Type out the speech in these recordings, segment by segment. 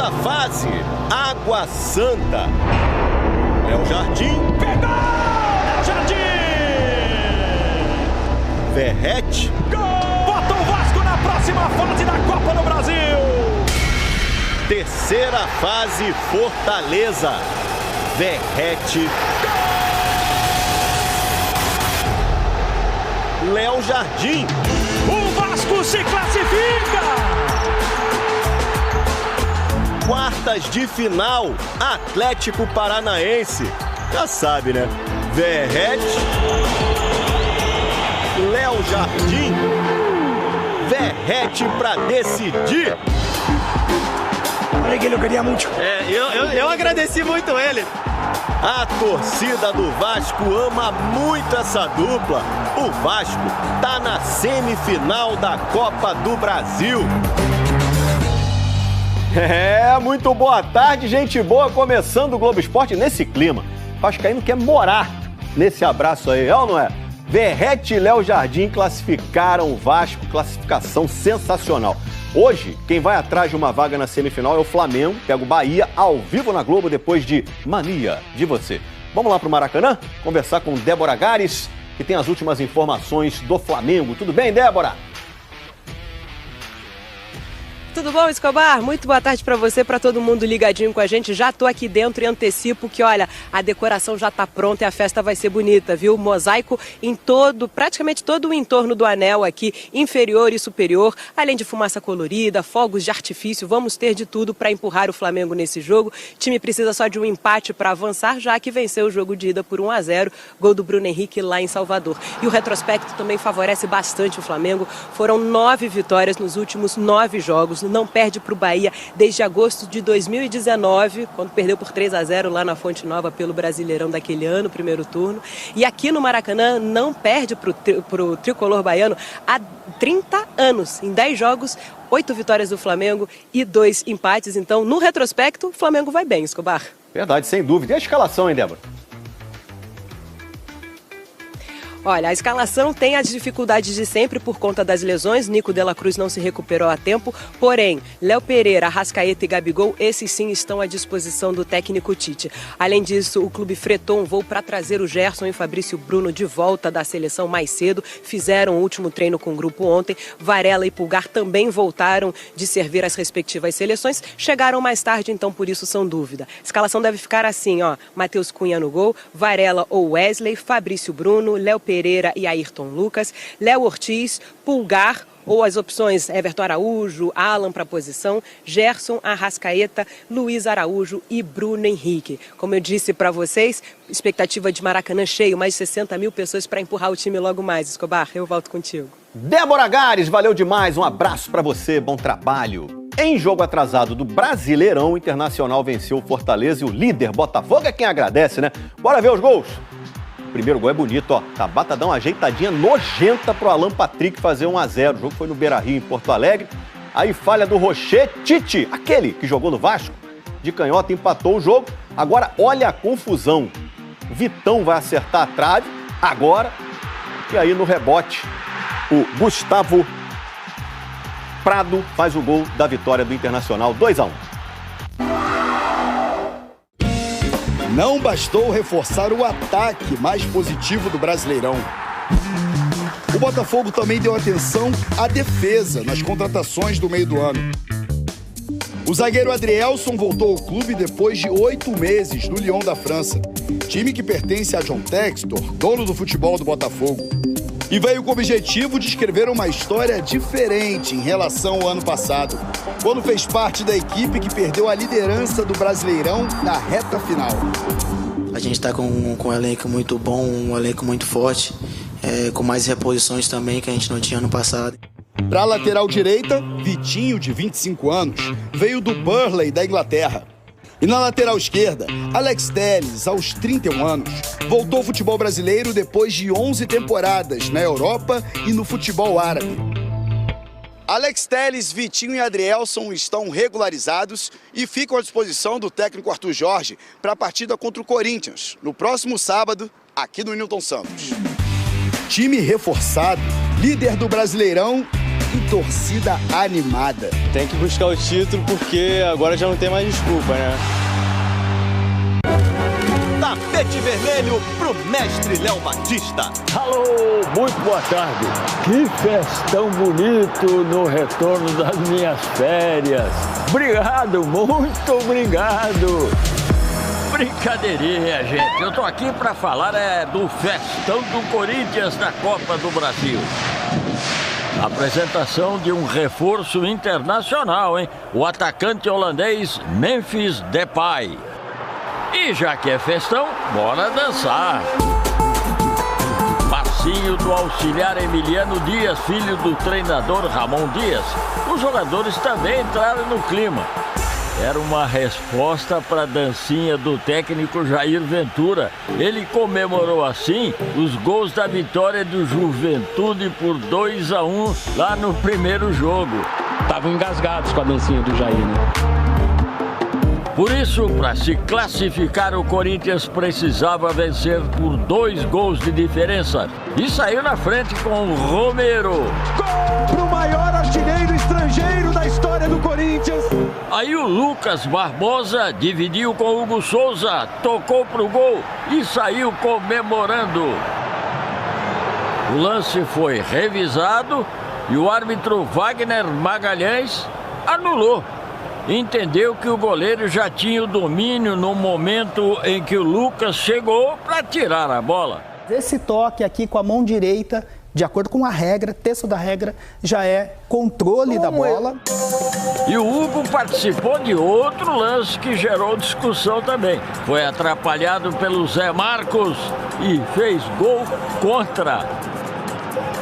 Terceira fase, Água Santa. Léo Jardim. Pegou! Léo Jardim! Verrete. Gol! Bota o Vasco na próxima fase da Copa do Brasil! Terceira fase, Fortaleza. Verrete. Léo Jardim. O Vasco se classifica! Quartas de final, Atlético Paranaense. Já sabe, né? Verrete. Léo Jardim. Verrete pra decidir. Falei que ele não queria muito. Eu agradeci muito ele. A torcida do Vasco ama muito essa dupla. O Vasco tá na semifinal da Copa do Brasil. Muito boa tarde, gente boa, começando o Globo Esporte nesse clima. Vascaíno quer morar nesse abraço aí, é ou não é? Verrete e Léo Jardim classificaram o Vasco, classificação sensacional. Hoje, quem vai atrás de uma vaga na semifinal é o Flamengo, pega o Bahia ao vivo na Globo depois de Mania de Você. Vamos lá pro Maracanã conversar com Débora Gares, que tem as últimas informações do Flamengo. Tudo bem, Débora? Tudo bom, Escobar? Muito boa tarde para você, para todo mundo ligadinho com a gente. Já tô aqui dentro e antecipo que, olha, a decoração já tá pronta e a festa vai ser bonita, viu? Mosaico em praticamente todo o entorno do anel aqui, inferior e superior, além de fumaça colorida, fogos de artifício, vamos ter de tudo para empurrar o Flamengo nesse jogo. O time precisa só de um empate para avançar, já que venceu o jogo de ida por 1-0, gol do Bruno Henrique lá em Salvador. E o retrospecto também favorece bastante o Flamengo. Foram 9 vitórias nos últimos 9 jogos. Não perde para o Bahia desde agosto de 2019, quando perdeu por 3-0 lá na Fonte Nova pelo Brasileirão daquele ano, primeiro turno. E aqui no Maracanã não perde para o tricolor baiano há 30 anos. Em 10 jogos, 8 vitórias do Flamengo e 2 empates. Então, no retrospecto, o Flamengo vai bem, Escobar. Verdade, sem dúvida. E a escalação, hein, Débora? Olha, a escalação tem as dificuldades de sempre por conta das lesões. Nico de la Cruz não se recuperou a tempo. Porém, Léo Pereira, Arrascaeta e Gabigol, esses sim estão à disposição do técnico Tite. Além disso, o clube fretou um voo para trazer o Gerson e Fabrício Bruno de volta da seleção mais cedo. Fizeram o último treino com o grupo ontem. Varela e Pulgar também voltaram de servir as respectivas seleções. Chegaram mais tarde, então por isso são dúvida. A escalação deve ficar assim, ó. Matheus Cunha no gol, Varela ou Wesley, Fabrício Bruno, Léo Pereira e Ayrton Lucas, Léo Ortiz, Pulgar ou as opções Everton Araújo, Alan para a posição, Gerson, Arrascaeta, Luiz Araújo e Bruno Henrique. Como eu disse para vocês, expectativa de Maracanã cheio, mais de 60 mil pessoas para empurrar o time logo mais. Escobar, eu volto contigo. Débora Gares, valeu demais, um abraço para você, bom trabalho. Em jogo atrasado do Brasileirão, o Internacional venceu o Fortaleza e o líder Botafogo é quem agradece, né? Bora ver os gols. O primeiro gol é bonito, ó. Tabata dá uma ajeitadinha nojenta pro Alan Patrick fazer 1-0. O jogo foi no Beira-Rio, em Porto Alegre. Aí falha do Rocher, Tite, aquele que jogou no Vasco, de canhota, empatou o jogo. Agora, olha a confusão. Vitão vai acertar a trave, agora. E aí, no rebote, o Gustavo Prado faz o gol da vitória do Internacional, 2-1. Não bastou reforçar o ataque mais positivo do Brasileirão. O Botafogo também deu atenção à defesa nas contratações do meio do ano. O zagueiro Adrielson voltou ao clube depois de 8 meses no Lyon da França, time que pertence a John Textor, dono do futebol do Botafogo. E veio com o objetivo de escrever uma história diferente em relação ao ano passado, quando fez parte da equipe que perdeu a liderança do Brasileirão na reta final. A gente está com um elenco muito bom, um elenco muito forte, com mais reposições também que a gente não tinha ano passado. Para a lateral direita, Vitinho, de 25 anos, veio do Burnley, da Inglaterra. E na lateral esquerda, Alex Telles, aos 31 anos, voltou ao futebol brasileiro depois de 11 temporadas na Europa e no futebol árabe. Alex Telles, Vitinho e Adrielson estão regularizados e ficam à disposição do técnico Arthur Jorge para a partida contra o Corinthians, no próximo sábado, aqui no Newton Santos. Time reforçado, líder do Brasileirão Que torcida animada. Tem que buscar o título porque agora já não tem mais desculpa, né? Tapete vermelho pro mestre Léo Batista. Alô, muito boa tarde. Que festão bonito no retorno das minhas férias. Obrigado, muito obrigado. Brincadeirinha, gente. Eu tô aqui para falar do festão do Corinthians da Copa do Brasil. Apresentação de um reforço internacional, hein? O atacante holandês Memphis Depay. E já que é festão, bora dançar. Passinho do auxiliar Emiliano Dias, filho do treinador Ramon Dias. Os jogadores também entraram no clima. Era uma resposta para a dancinha do técnico Jair Ventura. Ele comemorou assim os gols da vitória do Juventude por 2-1 lá no primeiro jogo. Estavam engasgados com a dancinha do Jair, né? Por isso, para se classificar, o Corinthians precisava vencer por 2 gols de diferença. E saiu na frente com o Romero. Gol pro maior artilheiro estrangeiro da história do Corinthians. Aí o Lucas Barbosa dividiu com o Hugo Souza, tocou pro gol e saiu comemorando. O lance foi revisado e o árbitro Wagner Magalhães anulou. Entendeu que o goleiro já tinha o domínio no momento em que o Lucas chegou para tirar a bola. Esse toque aqui com a mão direita, de acordo com a regra, texto da regra, já é controle da bola. E o Hugo participou de outro lance que gerou discussão também. Foi atrapalhado pelo Zé Marcos e fez gol contra.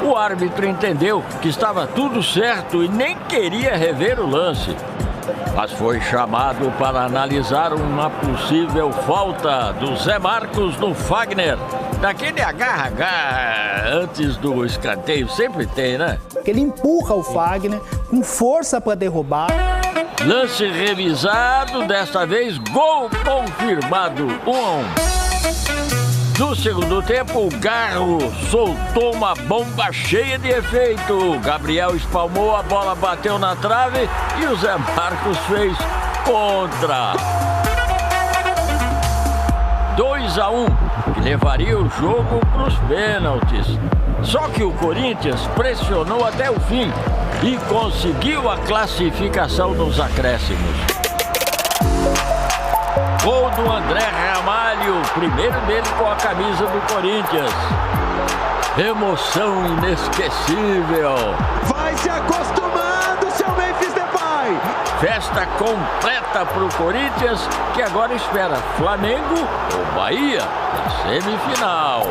O árbitro entendeu que estava tudo certo e nem queria rever o lance. Mas foi chamado para analisar uma possível falta do Zé Marcos no Fagner. Daquele agarra-agarra antes do escanteio, sempre tem, né? Ele empurra o Fagner com força para derrubar. Lance revisado, desta vez gol confirmado, 1-1. No segundo tempo, o Garro soltou uma bomba cheia de efeito. Gabriel espalmou, a bola bateu na trave e o Zé Marcos fez contra. 2-1, que levaria o jogo para os pênaltis. Só que o Corinthians pressionou até o fim e conseguiu a classificação nos acréscimos. Gol do André Ramalho, primeiro dele com a camisa do Corinthians. Emoção inesquecível. Vai se acostumando, seu Memphis Depay. Festa completa para o Corinthians, que agora espera Flamengo ou Bahia na semifinal.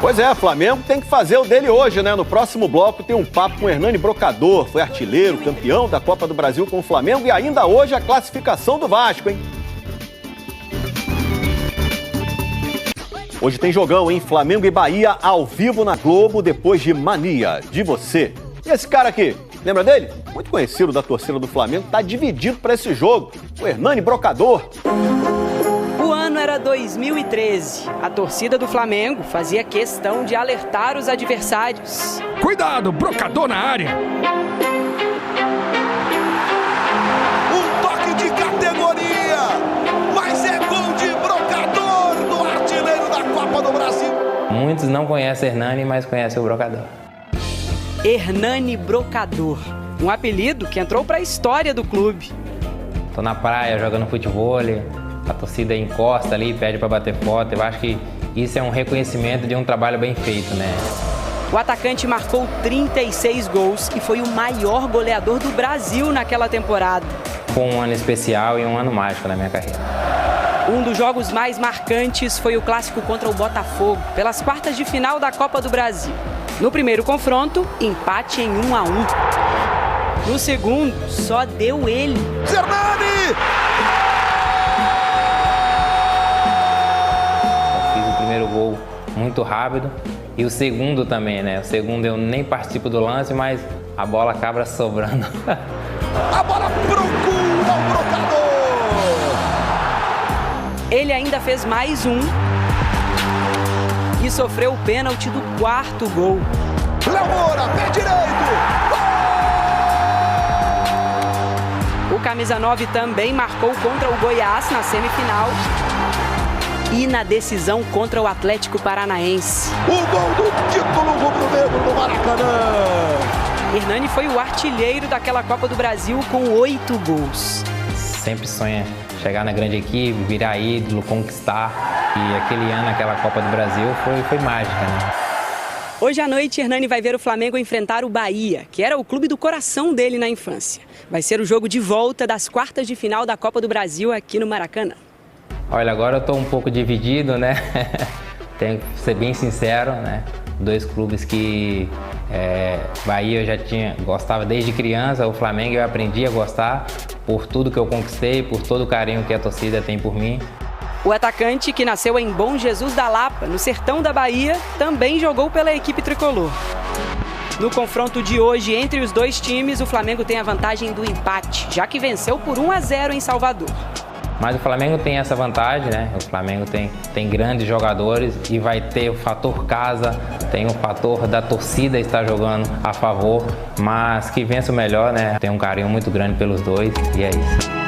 Pois é, Flamengo tem que fazer o dele hoje, né? No próximo bloco tem um papo com o Hernani Brocador, foi artilheiro, campeão da Copa do Brasil com o Flamengo e ainda hoje a classificação do Vasco, hein? Hoje tem jogão, hein? Flamengo e Bahia ao vivo na Globo depois de Mania, de Você. E esse cara aqui, lembra dele? Muito conhecido da torcida do Flamengo, tá dividido para esse jogo, o Hernani Brocador. O ano era 2013. A torcida do Flamengo fazia questão de alertar os adversários. Cuidado, Brocador na área. Um toque de categoria. Mas é gol de Brocador do artilheiro da Copa do Brasil. Muitos não conhecem Hernani, mas conhecem o Brocador. Hernani Brocador. Um apelido que entrou para a história do clube. Tô na praia jogando futebol. A torcida encosta ali, pede para bater foto. Eu acho que isso é um reconhecimento de um trabalho bem feito, né? O atacante marcou 36 gols e foi o maior goleador do Brasil naquela temporada. Foi um ano especial e um ano mágico na minha carreira. Um dos jogos mais marcantes foi o clássico contra o Botafogo, pelas quartas de final da Copa do Brasil. No primeiro confronto, empate em 1-1. No segundo, só deu ele. Hernani! Gol muito rápido e o segundo também, né? O segundo eu nem participo do lance, mas a bola acaba sobrando. A bola procura o Brocador! Ele ainda fez mais um e sofreu o pênalti do quarto gol. Léo Moura, pé direito. O camisa 9 também marcou contra o Goiás na semifinal e na decisão contra o Atlético Paranaense. O gol do título rubro-negro do Maracanã. Hernani foi o artilheiro daquela Copa do Brasil com 8 gols. Sempre sonha chegar na grande equipe, virar ídolo, conquistar. E aquele ano, aquela Copa do Brasil foi mágica, né? Hoje à noite, Hernani vai ver o Flamengo enfrentar o Bahia, que era o clube do coração dele na infância. Vai ser o jogo de volta das quartas de final da Copa do Brasil aqui no Maracanã. Olha, agora eu tô um pouco dividido, né? Tenho que ser bem sincero, né? Dois clubes que Bahia eu já gostava desde criança, o Flamengo eu aprendi a gostar por tudo que eu conquistei, por todo o carinho que a torcida tem por mim. O atacante, que nasceu em Bom Jesus da Lapa, no sertão da Bahia, também jogou pela equipe tricolor. No confronto de hoje entre os dois times, o Flamengo tem a vantagem do empate, já que venceu por 1-0 em Salvador. Mas o Flamengo tem essa vantagem, né? O Flamengo tem grandes jogadores e vai ter o fator casa, tem o fator da torcida estar jogando a favor, mas que vença o melhor, né? Tem um carinho muito grande pelos dois e é isso.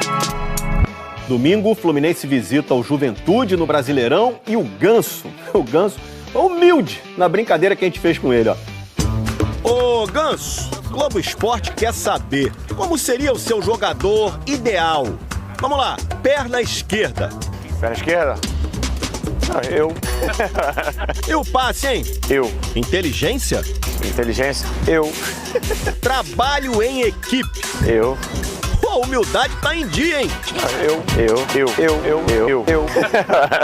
Domingo, o Fluminense visita o Juventude no Brasileirão e o Ganso humilde na brincadeira que a gente fez com ele, ó. Ô Ganso, Globo Esporte quer saber como seria o seu jogador ideal. Vamos lá, perna esquerda. Perna esquerda? Eu. E o passe, hein? Eu. Inteligência? Inteligência? Eu. Trabalho em equipe? Eu. Pô, humildade tá em dia, hein? Eu.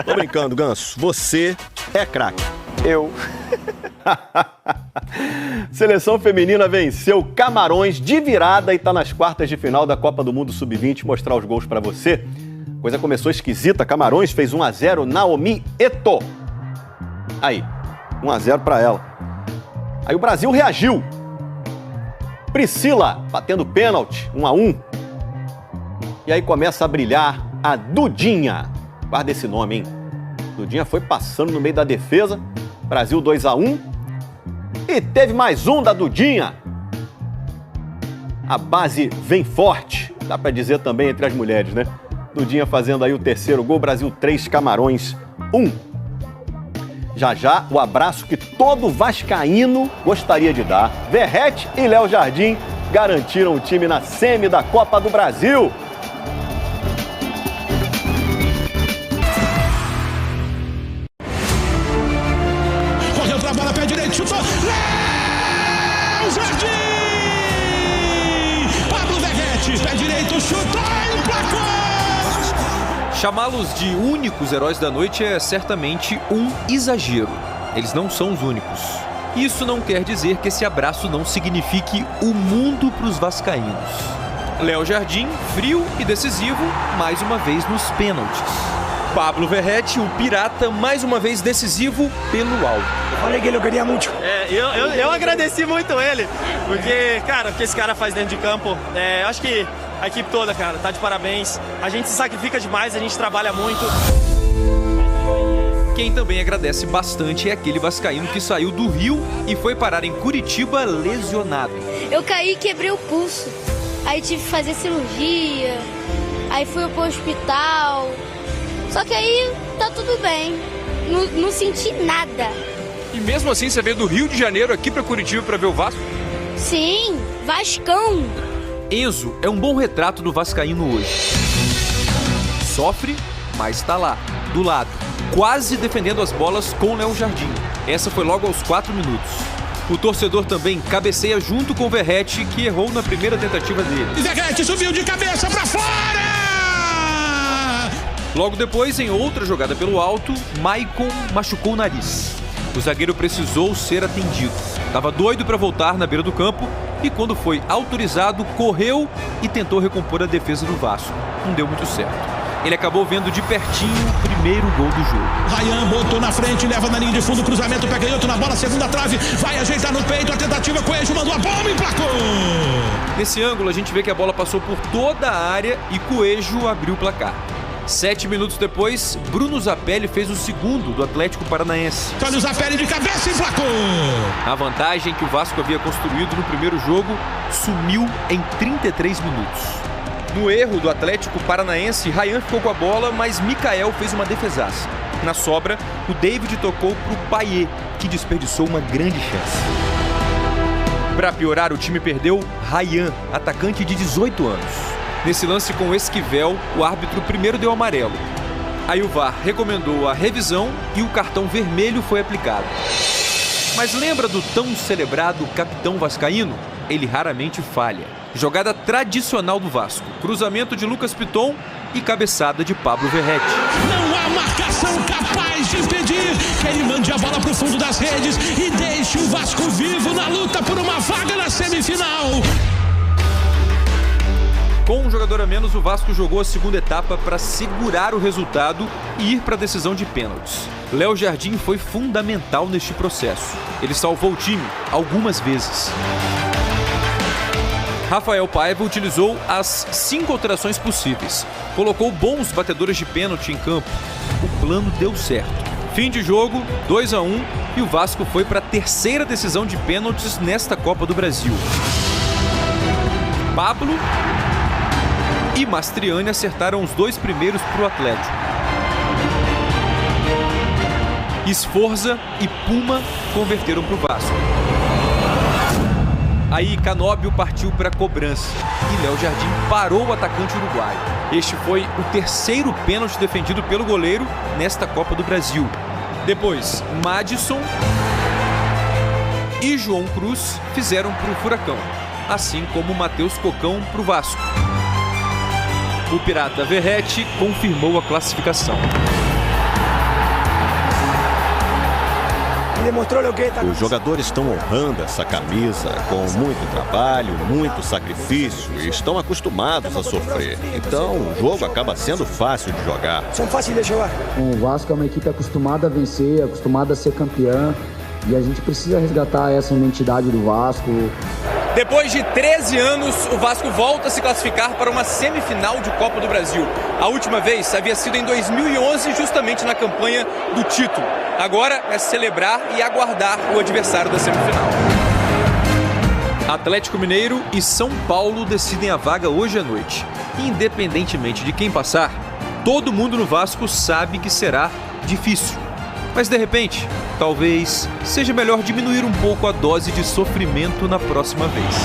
Tô brincando, Ganso. Você é craque. Eu. Seleção feminina venceu Camarões de virada e tá nas quartas de final da Copa do Mundo Sub-20. Mostrar os gols pra você. Coisa começou esquisita. Camarões fez 1-0, Naomi Eto'o. Aí, 1-0 pra ela. Aí o Brasil reagiu. Priscila batendo pênalti, 1-1. E aí começa a brilhar a Dudinha. Guarda esse nome, hein? Dudinha foi passando no meio da defesa. Brasil 2-1. E teve mais um da Dudinha. A base vem forte. Dá pra dizer também entre as mulheres, né? Dudinha fazendo aí o terceiro gol. Brasil 3, Camarões 1. Já já, o abraço que todo vascaíno gostaria de dar. Verrete e Léo Jardim garantiram o time na semi da Copa do Brasil. Correu pra bola, pé direito, chutou. Léo Jardim! Pablo Verrete, pé direito, chutou e emplacou! Chamá-los de únicos heróis da noite é certamente um exagero. Eles não são os únicos. Isso não quer dizer que esse abraço não signifique o mundo para os vascaínos. Léo Jardim, frio e decisivo, mais uma vez nos pênaltis. Pablo Verrete, o pirata, mais uma vez decisivo pelo alto. Falei que ele eu queria muito. Eu agradeci muito ele, porque, cara, o que esse cara faz dentro de campo, eu acho que a equipe toda, cara, tá de parabéns. A gente se sacrifica demais, a gente trabalha muito. Quem também agradece bastante é aquele vascaíno que saiu do Rio e foi parar em Curitiba lesionado. Eu caí e quebrei o pulso. Aí tive que fazer cirurgia, aí fui pro hospital. Só que aí tá tudo bem, não senti nada. E mesmo assim você veio do Rio de Janeiro aqui pra Curitiba pra ver o Vasco? Sim, Vascão. Enzo é um bom retrato do vascaíno hoje. Sofre, mas tá lá, do lado, quase defendendo as bolas com o Léo Jardim. Essa foi logo aos 4 minutos. O torcedor também cabeceia junto com o Verrete, que errou na primeira tentativa dele. Verrete subiu de cabeça pra fora! Logo depois, em outra jogada pelo alto, Maicon machucou o nariz. O zagueiro precisou ser atendido. Estava doido para voltar na beira do campo e quando foi autorizado, correu e tentou recompor a defesa do Vasco. Não deu muito certo. Ele acabou vendo de pertinho o primeiro gol do jogo. Ryan botou na frente, leva na linha de fundo, cruzamento, pega outro na bola, segunda trave, vai ajeitar no peito, a tentativa, Coelho mandou a bomba e emplacou! Nesse ângulo a gente vê que a bola passou por toda a área e Coelho abriu o placar. 7 minutos depois, Bruno Zapelli fez o segundo do Atlético Paranaense. Olha o Zapelli de cabeça e emplacou! A vantagem que o Vasco havia construído no primeiro jogo sumiu em 33 minutos. No erro do Atlético Paranaense, Rayan ficou com a bola, mas Mikael fez uma defesaça. Na sobra, o David tocou para o Payet, que desperdiçou uma grande chance. Para piorar, o time perdeu Rayan, atacante de 18 anos. Nesse lance com o Esquivel, o árbitro primeiro deu amarelo. Aí o VAR recomendou a revisão e o cartão vermelho foi aplicado. Mas lembra do tão celebrado capitão vascaíno? Ele raramente falha. Jogada tradicional do Vasco, cruzamento de Lucas Piton e cabeçada de Pablo Verratti. Não há marcação capaz de impedir que ele mande a bola para o fundo das redes e deixe o Vasco vivo na luta por uma vaga na semifinal. Com um jogador a menos, o Vasco jogou a segunda etapa para segurar o resultado e ir para a decisão de pênaltis. Léo Jardim foi fundamental neste processo. Ele salvou o time algumas vezes. Rafael Paiva utilizou as 5 alterações possíveis. Colocou bons batedores de pênalti em campo. O plano deu certo. Fim de jogo, 2-1, e o Vasco foi para a terceira decisão de pênaltis nesta Copa do Brasil. Pablo e Mastriani acertaram os 2 primeiros para o Atlético. Esforza e Puma converteram para o Vasco. Aí Canóbio partiu para a cobrança e Léo Jardim parou o atacante uruguaio. Este foi o terceiro pênalti defendido pelo goleiro nesta Copa do Brasil. Depois, Madison e João Cruz fizeram para o Furacão, assim como Matheus Cocão para o Vasco. O pirata Verratti confirmou a classificação. Os jogadores estão honrando essa camisa com muito trabalho, muito sacrifício e estão acostumados a sofrer. Então, o jogo acaba sendo fácil de jogar. São fáceis de jogar. O Vasco é uma equipe acostumada a vencer, acostumada a ser campeã. E a gente precisa resgatar essa identidade do Vasco. Depois de 13 anos, o Vasco volta a se classificar para uma semifinal de Copa do Brasil. A última vez havia sido em 2011, justamente na campanha do título. Agora é celebrar e aguardar o adversário da semifinal. Atlético Mineiro e São Paulo decidem a vaga hoje à noite. Independentemente de quem passar, todo mundo no Vasco sabe que será difícil. Mas de repente, talvez seja melhor diminuir um pouco a dose de sofrimento na próxima vez.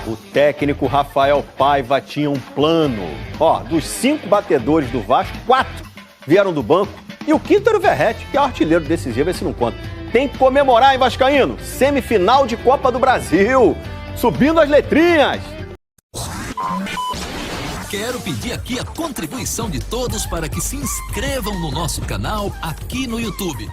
O técnico Rafael Paiva tinha um plano. Dos 5 batedores do Vasco, 4 vieram do banco e o quinto era o Verratti, que é o artilheiro decisivo, esse não conta. Tem que comemorar, hein, vascaíno? Semifinal de Copa do Brasil, subindo as letrinhas. Quero pedir aqui a contribuição de todos para que se inscrevam no nosso canal aqui no YouTube.